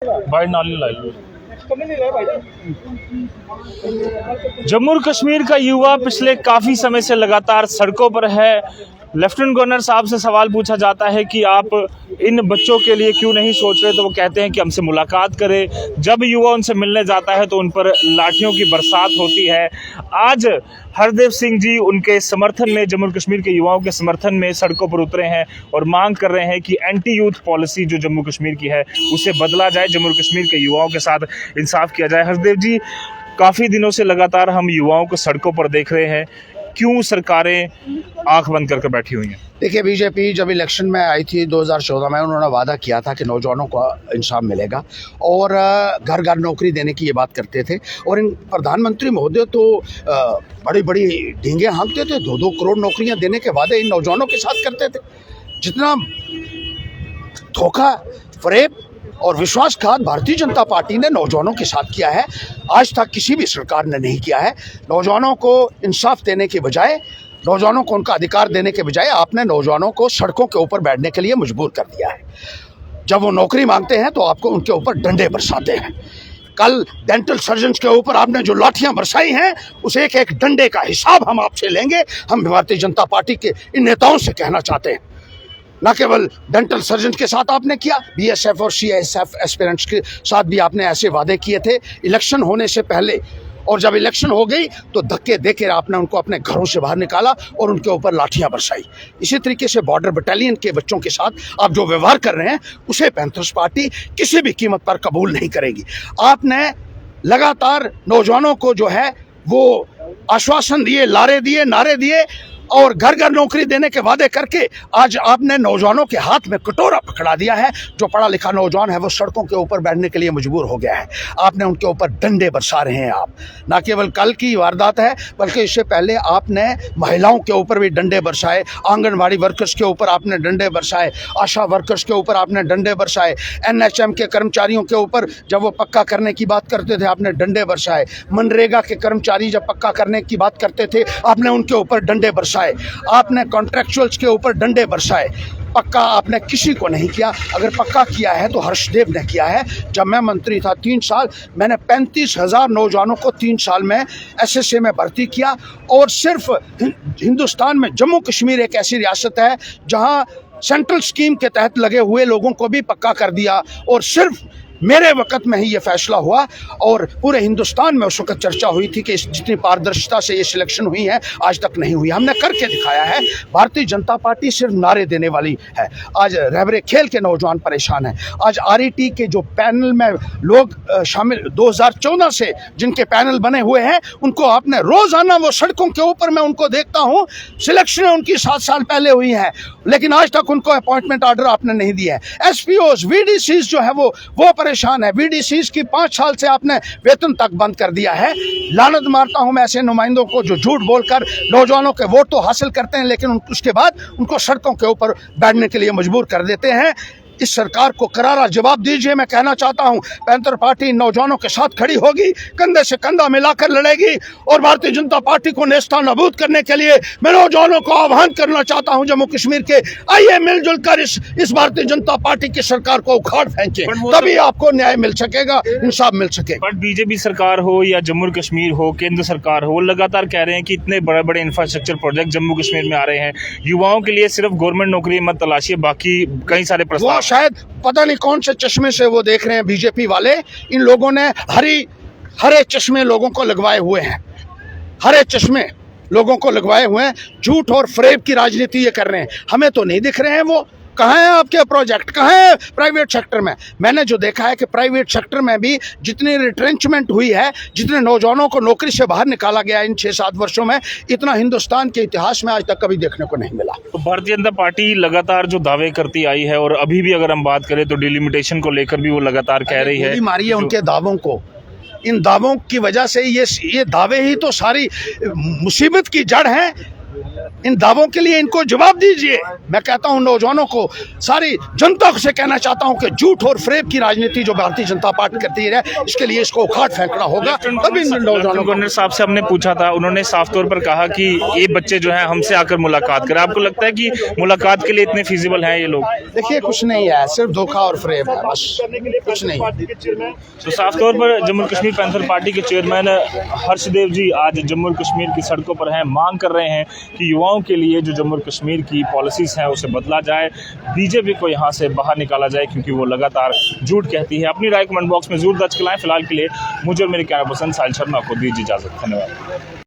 भाई नाली लाई। जम्मू और कश्मीर का युवा पिछले काफ़ी समय से लगातार सड़कों पर है। लेफ्टिनेंट गवर्नर साहब से सवाल पूछा जाता है कि आप इन बच्चों के लिए क्यों नहीं सोच रहे, तो वो कहते हैं कि हमसे मुलाकात करें। जब युवा उनसे मिलने जाता है तो उन पर लाठियों की बरसात होती है। आज हरदेव सिंह जी उनके समर्थन में, जम्मू और कश्मीर के युवाओं के समर्थन में सड़कों पर उतरे हैं और मांग कर रहे हैं कि एंटी यूथ पॉलिसी जो जम्मू कश्मीर की है उसे बदला जाए, जम्मू और कश्मीर के युवाओं के साथ इंसाफ किया जाए। हरदेव जी, काफ़ी दिनों से लगातार हम युवाओं को सड़कों पर देख रहे हैं, क्यों सरकारें आंख बंद करके बैठी हुई हैं? देखिए, बीजेपी जब इलेक्शन में आई थी 2014 में, उन्होंने वादा किया था कि नौजवानों को इंसाफ मिलेगा और घर घर नौकरी देने की ये बात करते थे। और इन प्रधानमंत्री महोदय तो बड़ी बड़ी ढींगे हाँकते थे, 2-2 करोड़ नौकरियां देने के वादे इन नौजवानों के साथ करते थे। जितना धोखा, फरेब और विश्वासघात भारतीय जनता पार्टी ने नौजवानों के साथ किया है, आज तक किसी भी सरकार ने नहीं किया है। नौजवानों को इंसाफ देने के बजाय, नौजवानों को उनका अधिकार देने के बजाय आपने नौजवानों को सड़कों के ऊपर बैठने के लिए मजबूर कर दिया है। जब वो नौकरी मांगते हैं तो आपको उनके ऊपर डंडे बरसाते हैं। कल डेंटल सर्जन्स के ऊपर आपने जो लाठियां बरसाई हैं, उस एक एक डंडे का हिसाब हम आपसे लेंगे। हम भारतीय जनता पार्टी के इन नेताओं से कहना चाहते हैं, न केवल डेंटल सर्जन के साथ आपने किया, बीएसएफ और सीएसएफ एस्पिरेंट्स के साथ भी आपने ऐसे वादे किए थे इलेक्शन होने से पहले। और जब इलेक्शन हो गई तो धक्के देकर आपने उनको अपने घरों से बाहर निकाला और उनके ऊपर लाठियां बरसाई। इसी तरीके से बॉर्डर बटालियन के बच्चों के साथ आप जो व्यवहार कर रहे हैं, उसे पैंथर्स पार्टी किसी भी कीमत पर कबूल नहीं करेगी। आपने लगातार नौजवानों को जो है वो आश्वासन दिए, नारे दिए और घर घर नौकरी देने के वादे करके आज आपने नौजवानों के हाथ में कटोरा पकड़ा दिया है। जो पढ़ा लिखा नौजवान है वो सड़कों के ऊपर बैठने के लिए मजबूर हो गया है। आपने उनके ऊपर डंडे बरसा रहे हैं। आप न केवल कल की वारदात है, बल्कि इससे पहले आपने महिलाओं के ऊपर भी डंडे बरसाए, आंगनबाड़ी वर्कर्स के ऊपर आपने डंडे बरसाए, आशा वर्कर्स के ऊपर आपने डंडे बरसाए, एनएचएम के कर्मचारियों के ऊपर जब वो पक्का करने की बात करते थे आपने डंडे बरसाए, मनरेगा के कर्मचारी जब पक्का करने की बात करते थे आपने उनके ऊपर डंडे बरसाए, आपने कॉन्ट्रैक्चुअल्स के ऊपर डंडे बरसाए। पक्का आपने किसी को नहीं किया। अगर पक्का किया है तो हर्षदेव ने किया है। जब मैं मंत्री था 3 साल, मैंने 35,000 नौजवानों को 3 साल में एसएसए में भर्ती किया। और सिर्फ हिंदुस्तान में जम्मू कश्मीर एक ऐसी रियासत है जहां सेंट्रल स्कीम के तहत लगे हुए लोगों को भी पक्का कर दिया। और सिर्फ मेरे वक्त में ही ये फैसला हुआ और पूरे हिंदुस्तान में उस वक्त चर्चा हुई थी कि जितनी पारदर्शिता से ये सिलेक्शन हुई है आज तक नहीं हुई। हमने करके दिखाया है। भारतीय जनता पार्टी सिर्फ नारे देने वाली है। आज रहबरे खेल के नौजवान परेशान हैं। आज आरईटी के जो पैनल में लोग शामिल 2014 से जिनके पैनल बने हुए हैं, उनको आपने रोजाना वो सड़कों के ऊपर मैं उनको देखता हूँ। सिलेक्शन उनकी 7 साल पहले हुई है, लेकिन आज तक उनको अपॉइंटमेंट ऑर्डर आपने नहीं दिया है। एसपीओज, वीडीसीज जो है वो परेशान है। बीडीसीज की 5 साल से आपने वेतन तक बंद कर दिया है। लानत मारता हूं मैं ऐसे नुमाइंदों को जो झूठ बोलकर नौजवानों के वोट तो हासिल करते हैं, लेकिन उसके बाद उनको सड़कों के ऊपर बैठने के लिए मजबूर कर देते हैं। इस सरकार को करारा जवाब दीजिए। मैं कहना चाहता हूं, पैंथर पार्टी नौजवानों के साथ खड़ी होगी, कंधे से कंधा मिलाकर लड़ेगी और भारतीय जनता पार्टी को नेस्ता नाबूद करने के लिए मैं नौजवानों को आह्वान करना चाहता हूं जम्मू कश्मीर के, आइए मिलजुल कर इस भारतीय जनता पार्टी की सरकार को उखाड़ फेंके, तभी आपको न्याय मिल सकेगा, इंसाफ मिल सकेगा। बट बीजेपी सरकार हो या जम्मू कश्मीर हो, केंद्र सरकार हो, लगातार कह रहे हैं कि इतने बड़े बड़े इंफ्रास्ट्रक्चर प्रोजेक्ट जम्मू कश्मीर में आ रहे हैं, युवाओं के लिए सिर्फ गवर्नमेंट नौकरी मत तलाशिए, बाकी कई सारे प्रस्ताव। शायद पता नहीं कौन से चश्मे से वो देख रहे हैं बीजेपी वाले। इन लोगों ने हरे चश्मे लोगों को लगवाए हुए हैं। हरे चश्मे लोगों को लगवाए हुए हैं। झूठ और फरेब की राजनीति ये कर रहे हैं। हमें तो नहीं दिख रहे हैं। वो कहाँ है आपके प्रोजेक्ट, कहाँ है प्राइवेट सेक्टर में? मैंने जो देखा है कि प्राइवेट सेक्टर में भी जितनी रिट्रेंचमेंट हुई है, जितने नौजवानों को नौकरी से बाहर निकाला गया इन 6-7 वर्षों में, इतना हिंदुस्तान के इतिहास में आज तक कभी देखने को नहीं मिला। तो भारतीय जनता पार्टी लगातार जो दावे करती आई है, और अभी भी अगर हम बात करें तो डिलिमिटेशन को लेकर भी वो लगातार कह रही है। मारिए उनके दावों को। इन दावों की वजह से ये दावे ही तो सारी मुसीबत की जड़ है। इन दावों के लिए इनको जवाब दीजिए। मैं कहता हूं नौजवानों को, सारी जनता से कहना चाहता हूं कि झूठ और फ्रेब की राजनीति जो भारतीय जनता पार्टी करती है, इसके लिए इसको उखाड़ फेंकना होगा। तभी नौजवानों को। गवर्नर साहब से हमने पूछा था, उन्होंने साफ तौर पर कहा कि ये बच्चे जो हैं हमसे आकर मुलाकात करें। आपको लगता है कि मुलाकात के लिए इतने फिजिबल हैं ये लोग? देखिए, कुछ नहीं है, सिर्फ धोखा और फ्रेब है, बस कुछ नहीं। तो साफ तौर पर जम्मू कश्मीर पैंथर पार्टी के चेयरमैन हर्षदेव जी आज जम्मू कश्मीर की सड़कों पर हैं, मांग कर रहे हैं कि युवाओं के लिए जो जम्मू कश्मीर की पॉलिसीज हैं उसे बदला जाए, बीजेपी को यहाँ से बाहर निकाला जाए, क्योंकि वो लगातार झूठ कहती है। अपनी राय कमेंट बॉक्स में जरूर दर्ज कराएं। फिलहाल के लिए मुझे और मेरे कैमरा पर्सन साहिल शर्मा को दीजिए इजाजत। धन्यवाद।